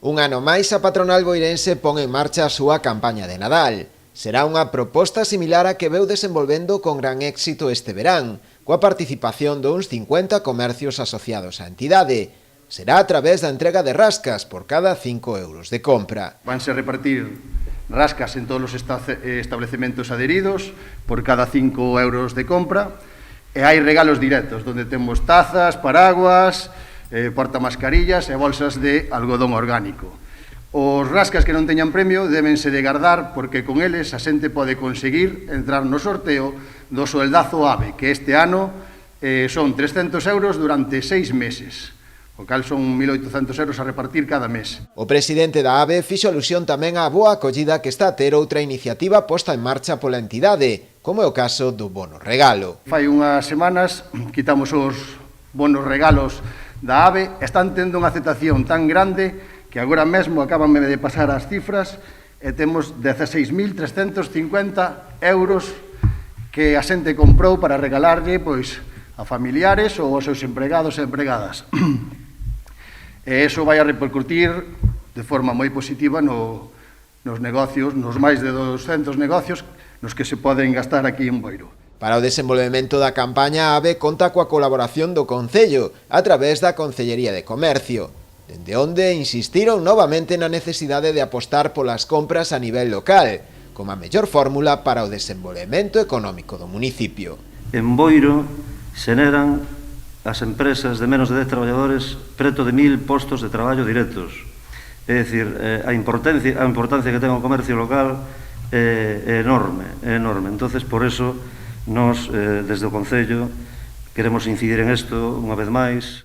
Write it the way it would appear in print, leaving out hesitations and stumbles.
Un ano máis a patronal boirense pon en marcha a súa campaña de Nadal. Será unha proposta similar a que veu desenvolvendo con gran éxito este verán, coa participación duns 50 comercios asociados á entidade. Será a través da entrega de rascas por cada 5 euros de compra. Vanse a repartir rascas en todos os establecementos adheridos por cada 5 euros de compra e hai regalos directos, onde temos tazas, paraguas, portamascarillas e bolsas de algodón orgánico. Os rascas que non teñan premio débense de guardar porque con eles a xente pode conseguir entrar no sorteo do sueldazo AVE, que este ano son 300 euros durante 6 meses. O cal son 1.800 euros a repartir cada mes. O presidente da AVE fixo alusión tamén á boa acollida que está a ter outra iniciativa posta en marcha pola entidade, como é o caso do bono regalo. Fai unhas semanas quitamos os bonos regalos da AVE, están tendo unha aceptación tan grande que agora mesmo acabanme de pasar as cifras e temos 16.350 euros que a xente comprou para regalarlle pois, a familiares ou aos seus empregados e empregadas. E iso vai a repercutir de forma moi positiva nos negocios, nos máis de 200 negocios nos que se poden gastar aquí en Boiro. Para o desenvolvemento da campaña, a AVE conta coa colaboración do Concello a través da Concellería de Comercio, dende onde insistiron novamente na necesidade de apostar polas compras a nivel local, como a mellor fórmula para o desenvolvemento económico do municipio. En Boiro xeneran as empresas de menos de 10 traballadores preto de 1.000 postos de traballo directos. É dicir, a importancia que ten o comercio local é enorme, é enorme. Entonces, por eso, nós, desde o Concello, queremos incidir en isto unha vez máis.